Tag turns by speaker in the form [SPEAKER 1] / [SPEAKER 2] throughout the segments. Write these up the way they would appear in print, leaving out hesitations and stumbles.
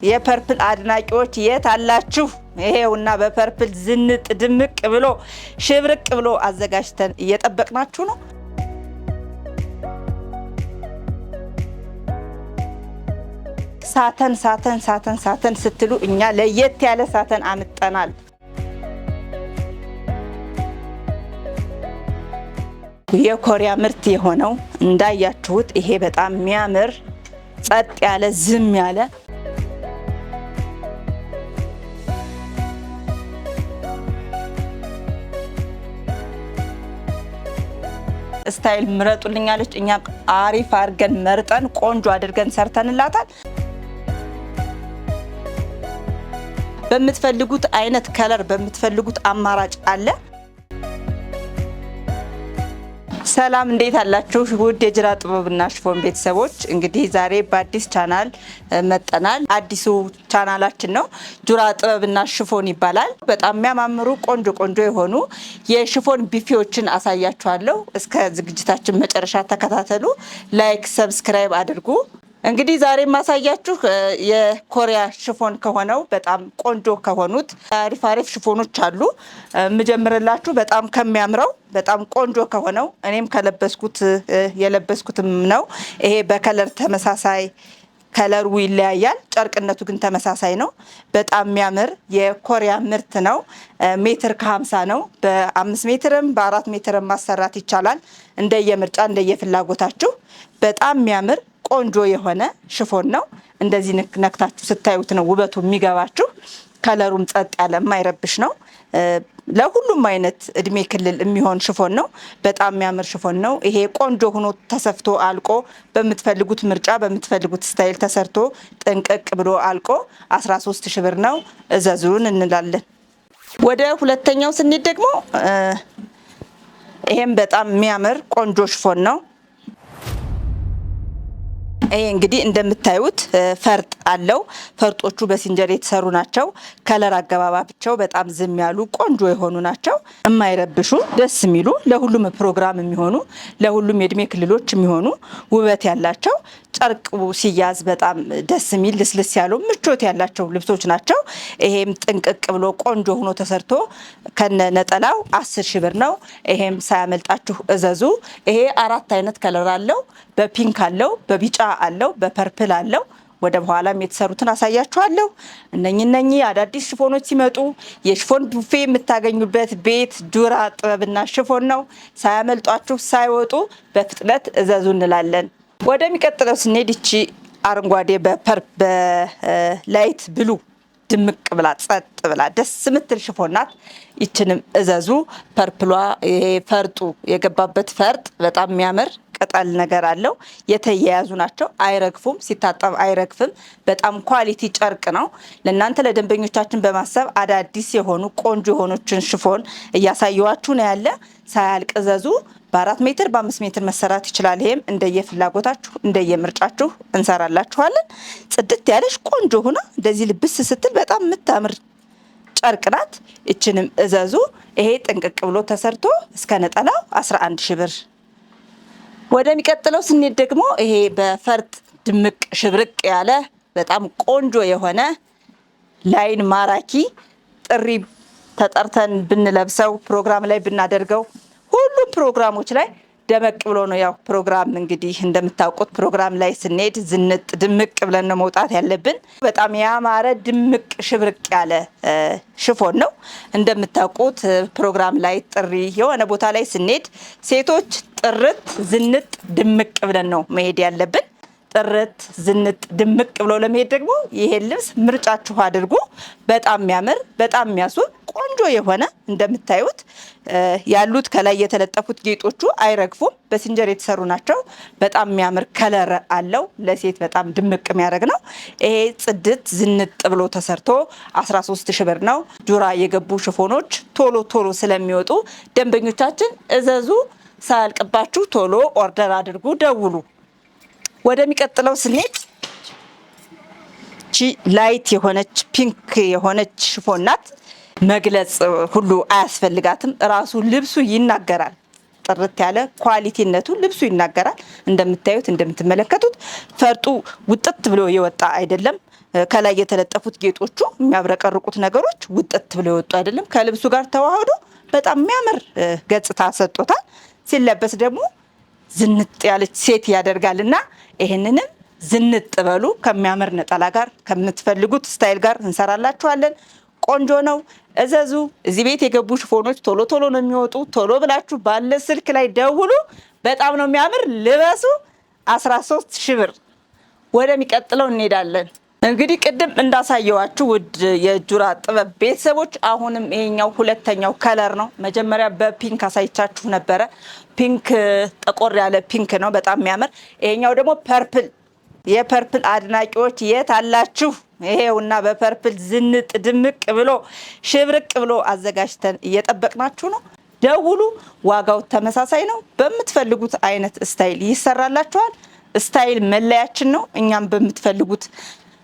[SPEAKER 1] የፐርፕል አድናቂዎች የት አላችሁ? ይሄውና በፐርፕል ዝንጥ ድምቅ ብሎ ሽብርቅ ብሎ አዘጋጅተን እየጠበቅናችሁ ነው። ሳተን ስትሉ እኛ ለየት ያለ ሳተን አምጠናል። የኮሪያ ምርት የሆነው እንዳያችሁት ይሄ በጣም የሚያምር ጸጥ ያለ ዝም ያለ ስታይል ምረጡልኛለች። እኛ አሪፍ አድርገን መርጠን ቆንጆ አድርገን ሰርተንላታል። በምትፈልጉት አይነት ከለር በምትፈልጉት አማራጭ አለ። ሰላም እንዴት አላችሁ? ውድ የጅራ ጥበብና ሽፎን ቤተሰቦች፣ እንግዲህ ዛሬ በአዲስ ቻናል መጠናል። አዲሱ ቻናላችን ነው ጅራ ጥበብና ሽፎን ይባላል። በጣም የሚያማምሩ ቆንጆ የሆኑ የሽፎን ቢፊዎችን አሳያችኋለሁ። እስከ ዝግጅታችን መጨረሻ ተከታተሉ። ላይክ፣ ሰብስክራይብ አድርጉ። እንግዲህ ዛሬ ማሳያችሁ የኮሪያ ሽፎን ከሆነው በጣም ቆንጆ ከሆኑት አሪፍ ሽፎኖች አሉ። ምጀምርላችሁ በጣም ከሚያምረው በጣም ቆንጆ ከሆነው እኔም ከለበስኩት የለበስኩትም ነው። ይሄ በከለር ተመሳሳይ ከለሩ ይለያያል፣ ጨርቅነቱ ግን ተመሳሳይ ነው። በጣም የሚያምር የኮሪያ ምርት ነው። ሜትር ከ50 ነው። በ5 ሜትርም በ4 ሜትርም ማሰራት ይቻላል። እንደየምርጫ እንደየፍላጎታችሁ በጣም የሚያምር ቆንጆ የሆነ ሽፎን ነው። እንደዚህ ነክታችሁ ስታዩት ነው ውበቱ የሚገባችሁ። ከለሩም ጸጥ ያለ የማይረብሽ ነው። ለሁሉም አይነት እድሜ ክልል የሚሆን ሽፎን ነው። በጣም የሚያምር ሽፎን ነው። ይሄ ቆንጆ ሆኖ ተሰፍቶ አልቆ በምትፈልጉት ምርጫ በምትፈልጉት ስታይል ተሰርቶ ጥንቅቅ ብሎ አልቆ 13 ሺህ ብር ነው። እዘዙን እንላለን። ወደ ሁለተኛው ስንሄድ ደግሞ ይሄም በጣም የሚያምር ቆንጆ ሽፎን ነው። ይሄ እንግዲህ እንደምታዩት ፈርጥ አለው። ፈርጦቹ በሲንጀር የተሰሩ ናቸው። ከለር አገባባቸው በጣም ዝም ያሉ ቆንጆ የሆኑ ናቸው። የማይረብሹ ደስ የሚሉ ለሁሉም ፕሮግራም የሚሆኑ ለሁሉም የእድሜ ክልሎች የሚሆኑ ውበት ያላቸው ጨርቁ ሲያዝ በጣም ደስ የሚል ልስልስ ያሉ ምቾት ያላቸው ልብሶች ናቸው። ይሄም ጥንቅቅ ብሎ ቆንጆ ሆኖ ተሰርቶ ከነ ነጠላው 10 ሺህ ብር ነው። ይሄም ሳያመልጣችሁ እዘዙ። ይሄ 4 አይነት ከለር አለው። በፒንክ አለው፣ በቢጫ አለው፣ በፐርፕል አለው። ወደ በኋላም የተሰሩትን አሳያችኋለሁ። እነኚህ አዳዲስ ሽፎኖች ሲመጡ የሽፎን ቡፌ የምታገኙበት ቤት ጅራ ጥበብና ሽፎን ነው። ሳያመልጧችሁ ሳይወጡ በፍጥነት እዘዙ እንላለን። ወደሚቀጥለው ስንሄድ እቺ አረንጓዴ በላይት ብሉ ድምቅ ብላ ጸጥ ብላ ደስ ምትል ሽፎን ናት። ይችንም እዘዙ። ፐርፕሏ ፈርጡ የገባበት ፈርጥ በጣም የሚያምር ቅጠል ነገር አለው። የተያያዙ ናቸው። አይረግፉም፣ ሲታጠብ አይረግፍም። በጣም ኳሊቲ ጨርቅ ነው። ለእናንተ ለደንበኞቻችን በማሰብ አዳዲስ የሆኑ ቆንጆ የሆኖችን ሽፎን እያሳየዋችሁ ነው ያለ። ሳያልቅ እዘዙ። በ4 ሜትር በ5 ሜትር መሰራት ይችላል። ይሄም እንደየፍላጎታችሁ እንደየምርጫችሁ እንሰራላችኋለን። ጽድት ያለሽ ቆንጆ ሆና እንደዚህ ልብስ ስትል በጣም የምታምር ጨርቅ ናት። እችንም እዘዙ። ይሄ ጥንቅቅ ብሎ ተሰርቶ እስከ ነጠላው 11 ሺህ ብር። ወደሚቀጥለው ስንሄድ ደግሞ ይሄ በፈርጥ ድምቅ ሽብርቅ ያለ በጣም ቆንጆ የሆነ ላይን ማራኪ ጥሪ ተጠርተን ብንለብሰው ፕሮግራም ላይ ብናደርገው ሁሉም ፕሮግራሞች ላይ ደመቅ ብሎ ነው። ያው ፕሮግራም እንግዲህ እንደምታውቁት ፕሮግራም ላይ ስንሄድ ዝንጥ ድምቅ ብለን ነው መውጣት ያለብን። በጣም ያማረ ድምቅ ሽብርቅ ያለ ሽፎን ነው። እንደምታውቁት ፕሮግራም ላይ ጥሪ የሆነ ቦታ ላይ ስንሄድ ሴቶች ጥርት ዝንጥ ድምቅ ብለን ነው መሄድ ያለብን። ጥርት ዝንጥ ድምቅ ብሎ ለመሄድ ደግሞ ይሄን ልብስ ምርጫችሁ አድርጉ። በጣም የሚያምር በጣም የሚያስውብ ቆንጆ የሆነ እንደምታዩት ያሉት ከላይ የተለጠፉት ጌጦቹ አይረግፉም። በሲንጀር የተሰሩ ናቸው። በጣም የሚያምር ከለር አለው። ለሴት በጣም ድምቅ የሚያደርግ ነው። ይሄ ጽድት ዝንጥ ብሎ ተሰርቶ 13 ሺህ ብር ነው። ጅራ የገቡ ሽፎኖች ቶሎ ስለሚወጡ ደንበኞቻችን እዘዙ። ሳያልቅባችሁ ቶሎ ኦርደር አድርጉ፣ ደውሉ። ወደሚቀጥለው ስንሄድ ላይት የሆነች ፒንክ የሆነች ሽፎን ናት። መግለጽ ሁሉ አያስፈልጋትም። ራሱ ልብሱ ይናገራል። ጥርት ያለ ኳሊቲነቱ ልብሱ ይናገራል። እንደምታዩት እንደምትመለከቱት ፈርጡ ውጥት ብሎ የወጣ አይደለም። ከላይ የተለጠፉት ጌጦቹ የሚያብረቀርቁት ነገሮች ውጥት ብለው የወጡ አይደለም። ከልብሱ ጋር ተዋህዶ በጣም የሚያምር ገጽታ ሰጥቶታል። ሲለበስ ደግሞ ዝንጥ ያለች ሴት ያደርጋልና ይሄንንም ዝንጥ በሉ ከሚያምር ነጠላ ጋር ከምትፈልጉት ስታይል ጋር እንሰራላችኋለን። ቆንጆ ነው፣ እዘዙ። እዚህ ቤት የገቡ ሽፎኖች ቶሎ ቶሎ ነው የሚወጡ። ቶሎ ብላችሁ ባለ ስልክ ላይ ደውሉ። በጣም ነው የሚያምር፣ ልበሱ። 13,000 ብር። ወደሚቀጥለው እንሄዳለን። እንግዲህ ቅድም እንዳሳየዋችሁ ውድ የጁራ ጥበብ ቤተሰቦች አሁንም ይሄኛው ሁለተኛው ከለር ነው። መጀመሪያ በፒንክ አሳይቻችሁ ነበረ። ፒንክ ጠቆር ያለ ፒንክ ነው፣ በጣም የሚያምር። ይሄኛው ደግሞ ፐርፕል። የፐርፕል አድናቂዎች የት አላችሁ? ይሄውና በፐርፕል ዝንጥ ድምቅ ብሎ ሽብርቅ ብሎ አዘጋጅተን እየጠበቅናችሁ ነው። ደውሉ። ዋጋው ተመሳሳይ ነው። በምትፈልጉት አይነት ስታይል ይሰራላችኋል። ስታይል መለያችን ነው። እኛም በምትፈልጉት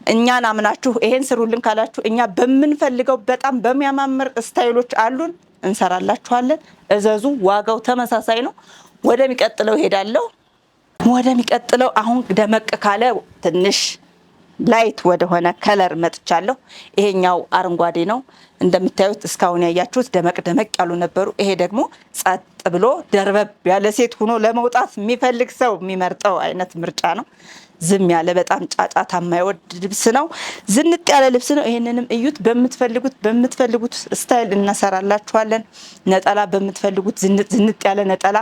[SPEAKER 1] እኛን አምናችሁ ይሄን ስሩልን ካላችሁ እኛ በምንፈልገው በጣም በሚያማምር ስታይሎች አሉን፣ እንሰራላችኋለን። እዘዙ። ዋጋው ተመሳሳይ ነው። ወደሚቀጥለው ሄዳለሁ። ወደሚቀጥለው አሁን ደመቅ ካለ ትንሽ ላይት ወደሆነ ከለር መጥቻለሁ። ይሄኛው አረንጓዴ ነው እንደምታዩት። እስካሁን ያያችሁት ደመቅ ደመቅ ያሉ ነበሩ። ይሄ ደግሞ ጸጥ ብሎ ደርበብ ያለ ሴት ሆኖ ለመውጣት የሚፈልግ ሰው የሚመርጠው አይነት ምርጫ ነው። ዝም ያለ በጣም ጫጫታ የማይወድ ልብስ ነው። ዝንጥ ያለ ልብስ ነው። ይሄንንም እዩት። በምትፈልጉት ስታይል እናሰራላችኋለን። ነጠላ በምትፈልጉት ዝንጥ ያለ ነጠላ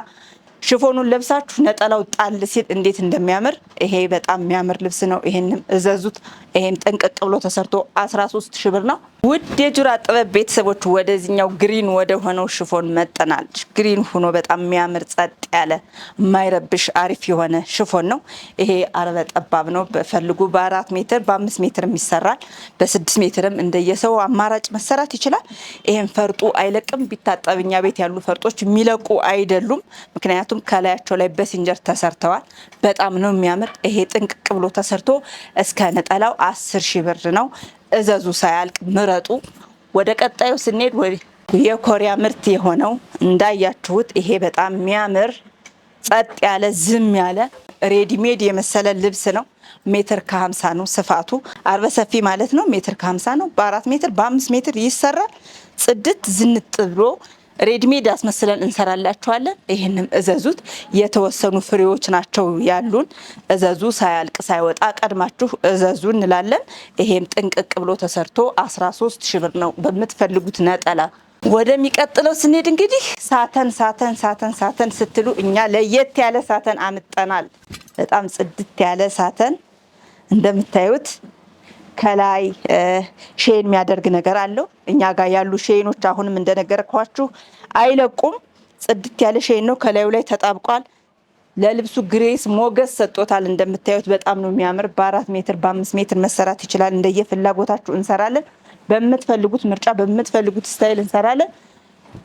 [SPEAKER 1] ሽፎኑን ለብሳችሁ ነጠላው ጣል ሲል እንዴት እንደሚያምር ይሄ በጣም የሚያምር ልብስ ነው። ይሄንም እዘዙት። ይሄም ጠንቀቅ ብሎ ተሰርቶ 13,000 ብር ነው። ውድ የጁራ ጥበብ ቤተሰቦች ወደዚህኛው ግሪን ወደ ሆነው ሽፎን መጠናል። ግሪን ሆኖ በጣም የሚያምር ጸጥ ያለ የማይረብሽ አሪፍ የሆነ ሽፎን ነው። ይሄ አርበ ጠባብ ነው። በፈልጉ በ4 ሜትር በ5 ሜትርም ይሰራል። በ6 ሜትርም እንደየሰው አማራጭ መሰራት ይችላል። ይሄን ፈርጡ አይለቅም። ቢታጠብኛ ቤት ያሉ ፈርጦች የሚለቁ አይደሉም። ምክንያቱም ከላያቸው ላይ በሲንጀር ተሰርተዋል። በጣም ነው የሚያምር። ይሄ ጥንቅቅ ብሎ ተሰርቶ እስከ ነጠላው 10,000 ብር ነው። እዘዙ፣ ሳያልቅ ምረጡ። ወደ ቀጣዩ ስንሄድ የኮሪያ ምርት የሆነው እንዳያችሁት ይሄ በጣም የሚያምር ጸጥ ያለ ዝም ያለ ሬዲሜድ የመሰለ ልብስ ነው። ሜትር ከ50 ነው ስፋቱ። አርበ ሰፊ ማለት ነው። ሜትር ከ50 ነው። በ4 ሜትር በ5 ሜትር ይሰራል። ጽድት ዝንጥ ብሎ ሬድሜድ ያስመስለን እንሰራላችኋለን። ይህንም እዘዙት። የተወሰኑ ፍሬዎች ናቸው ያሉን። እዘዙ፣ ሳያልቅ ሳይወጣ ቀድማችሁ እዘዙ እንላለን። ይሄም ጥንቅቅ ብሎ ተሰርቶ 13,000 ብር ነው በምትፈልጉት ነጠላ። ወደሚቀጥለው ስንሄድ እንግዲህ ሳተን ስትሉ እኛ ለየት ያለ ሳተን አምጠናል። በጣም ጽድት ያለ ሳተን እንደምታዩት ከላይ ሼን የሚያደርግ ነገር አለው። እኛ ጋር ያሉ ሼኖች አሁንም እንደነገርኳችሁ አይለቁም። ጽድት ያለ ሼን ነው። ከላዩ ላይ ተጣብቋል። ለልብሱ ግሬስ ሞገስ ሰጥቶታል። እንደምታዩት በጣም ነው የሚያምር። በ4 ሜትር በ5 ሜትር መሰራት ይችላል። እንደየፍላጎታችሁ እንሰራለን። በምትፈልጉት ምርጫ በምትፈልጉት ስታይል እንሰራለን።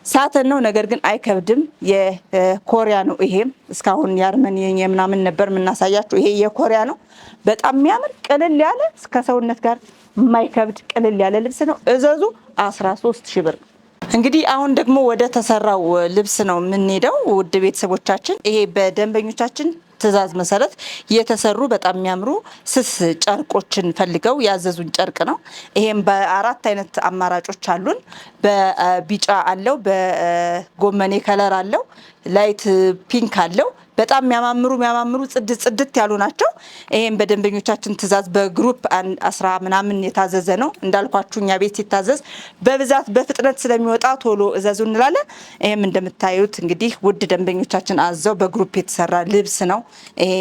[SPEAKER 1] ሳተን ነው፣ ነገር ግን አይከብድም። የኮሪያ ነው። ይሄም እስካሁን የአርመኒ የምናምን ነበር የምናሳያችሁ። ይሄ የኮሪያ ነው። በጣም የሚያምር ቅልል ያለ እስከ ሰውነት ጋር የማይከብድ ቅልል ያለ ልብስ ነው። እዘዙ። 13,000 ብር። እንግዲህ አሁን ደግሞ ወደ ተሰራው ልብስ ነው የምንሄደው ውድ ቤተሰቦቻችን። ይሄ በደንበኞቻችን ትዕዛዝ መሰረት የተሰሩ በጣም የሚያምሩ ስስ ጨርቆችን ፈልገው ያዘዙን ጨርቅ ነው። ይሄም በ4 አይነት አማራጮች አሉን። በቢጫ አለው፣ በጎመኔ ከለር አለው፣ ላይት ፒንክ አለው። በጣም የሚያማምሩ ጽድት ያሉ ናቸው። ይሄም በደንበኞቻችን ትዕዛዝ በግሩፕ 10 ምናምን የታዘዘ ነው። እንዳልኳችሁ እኛ ቤት ሲታዘዝ በብዛት በፍጥነት ስለሚወጣ ቶሎ እዘዙ እንላለን። ይሄም እንደምታዩት እንግዲህ ውድ ደንበኞቻችን አዘው በግሩፕ የተሰራ ልብስ ነው። ይሄ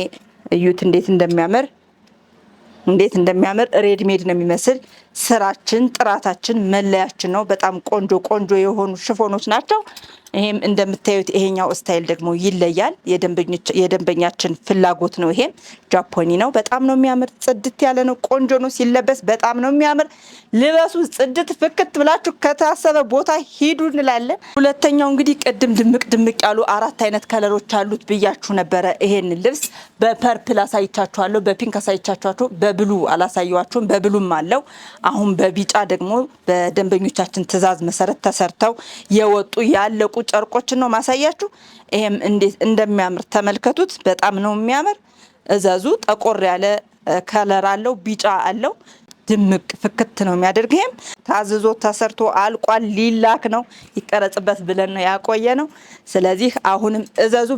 [SPEAKER 1] እዩት እንዴት እንደሚያምር ሬድሜድ ነው የሚመስል። ስራችን ጥራታችን መለያችን ነው። በጣም ቆንጆ የሆኑ ሽፎኖች ናቸው። ይሄም እንደምታዩት ይሄኛው ስታይል ደግሞ ይለያል። የደንበኛችን ፍላጎት ነው። ይሄም ጃፖኒ ነው። በጣም ነው የሚያምር። ጽድት ያለ ነው። ቆንጆ ነው። ሲለበስ በጣም ነው የሚያምር። ልበሱ። ጽድት ፍክት ብላችሁ ከታሰበ ቦታ ሂዱ እንላለን። ሁለተኛው እንግዲህ ቅድም ድምቅ ያሉ 4 አይነት ከለሮች አሉት ብያችሁ ነበረ። ይሄን ልብስ በፐርፕል አሳይቻችኋለሁ፣ በፒንክ አሳይቻችኋለሁ፣ በብሉ አላሳየዋችሁም። በብሉም አለው። አሁን በቢጫ ደግሞ በደንበኞቻችን ትዕዛዝ መሰረት ተሰርተው የወጡ ያለቁ ጨርቆችን ነው ማሳያችሁ። ይሄም እንዴት እንደሚያምር ተመልከቱት። በጣም ነው የሚያምር። እዘዙ። ጠቆር ያለ ከለር አለው፣ ቢጫ አለው። ድምቅ ፍክት ነው የሚያደርገው። ታዝዞ ተሰርቶ አልቋል። ሊላክ ነው ይቀረጽበት ብለን ነው ያቆየ ነው። ስለዚህ አሁንም እዘዙ።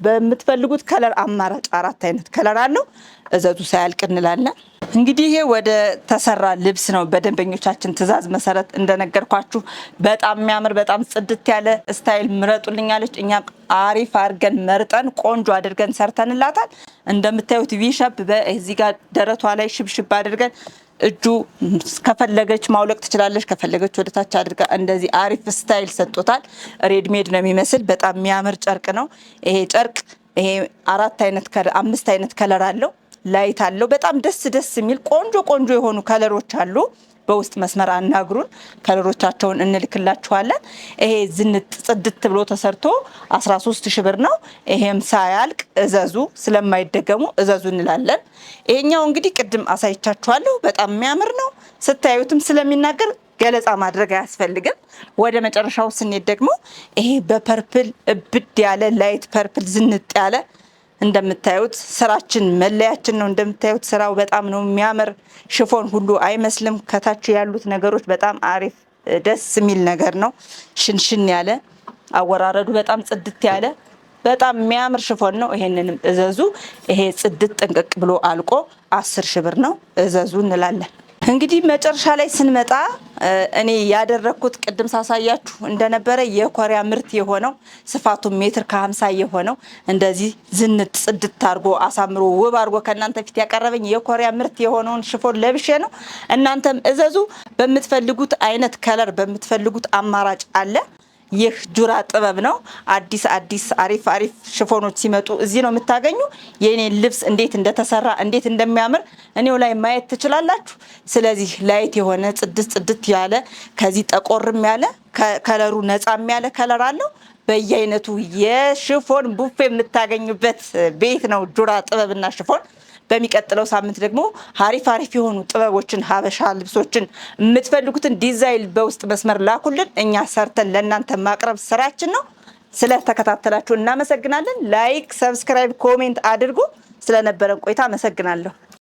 [SPEAKER 1] በምትፈልጉት ከለር አማራጭ 4 አይነት ከለር አለው። እዘዙ ሳያልቅ እንላለን። እንግዲህ ይሄ ወደ ተሰራ ልብስ ነው። በደንበኞቻችን ትዕዛዝ መሰረት እንደነገርኳችሁ በጣም የሚያምር በጣም ጽድት ያለ ስታይል ምረጡልኛለች። እኛም አሪፍ አድርገን መርጠን ቆንጆ አድርገን ሰርተንላታል። እንደምታዩት ቪሸፕ በዚህ ጋር ደረቷ ላይ ሽብሽብ አድርገን እጁ ከፈለገች ማውለቅ ትችላለች፣ ከፈለገች ወደ ታች አድርጋ እንደዚህ አሪፍ ስታይል ሰጥቶታል። ሬድሜድ ነው የሚመስል በጣም የሚያምር ጨርቅ ነው። ይሄ ጨርቅ ይሄ 5 አይነት ከለር አለው። ላይት አለው። በጣም ደስ የሚል ቆንጆ የሆኑ ከለሮች አሉ። በውስጥ መስመር አናግሩን፣ ከለሮቻቸውን እንልክላችኋለን። ይሄ ዝንጥ ጽድት ብሎ ተሰርቶ 13 ሺህ ብር ነው። ይሄም ሳያልቅ እዘዙ፣ ስለማይደገሙ እዘዙ እንላለን። ይሄኛው እንግዲህ ቅድም አሳይቻችኋለሁ። በጣም የሚያምር ነው። ስታዩትም ስለሚናገር ገለጻ ማድረግ አያስፈልግም። ወደ መጨረሻው ስንሄድ ደግሞ ይሄ በፐርፕል እብድ ያለ ላይት ፐርፕል ዝንጥ ያለ እንደምታዩት ስራችን መለያችን ነው። እንደምታዩት ስራው በጣም ነው የሚያምር። ሽፎን ሁሉ አይመስልም። ከታች ያሉት ነገሮች በጣም አሪፍ ደስ የሚል ነገር ነው። ሽንሽን ያለ አወራረዱ በጣም ጽድት ያለ በጣም የሚያምር ሽፎን ነው። ይሄንንም እዘዙ። ይሄ ጽድት ጥንቅቅ ብሎ አልቆ 10 ሺህ ብር ነው። እዘዙ እንላለን። እንግዲህ መጨረሻ ላይ ስንመጣ እኔ ያደረኩት ቅድም ሳሳያችሁ እንደነበረ የኮሪያ ምርት የሆነው ስፋቱ 1.50 ሜትር የሆነው እንደዚህ ዝንጥ ጽድት አድርጎ አሳምሮ ውብ አድርጎ ከእናንተ ፊት ያቀረበኝ የኮሪያ ምርት የሆነውን ሽፎን ለብሼ ነው። እናንተም እዘዙ። በምትፈልጉት አይነት ከለር በምትፈልጉት አማራጭ አለ። ይህ ጁራ ጥበብ ነው። አዲስ አሪፍ ሽፎኖች ሲመጡ እዚህ ነው የምታገኙ። የኔን ልብስ እንዴት እንደተሰራ እንዴት እንደሚያምር እኔው ላይ ማየት ትችላላችሁ። ስለዚህ ላይት የሆነ ጽድት ያለ ከዚህ ጠቆርም ያለ ከለሩ ነፃም ያለ ከለር አለው። በየአይነቱ የሽፎን ቡፌ የምታገኙበት ቤት ነው ጁራ ጥበብና ሽፎን። በሚቀጥለው ሳምንት ደግሞ አሪፍ የሆኑ ጥበቦችን ሀበሻ ልብሶችን የምትፈልጉትን ዲዛይን በውስጥ መስመር ላኩልን። እኛ ሰርተን ለእናንተ ማቅረብ ስራችን ነው። ስለተከታተላችሁ እናመሰግናለን። ላይክ፣ ሰብስክራይብ፣ ኮሜንት አድርጉ። ስለነበረን ቆይታ አመሰግናለሁ።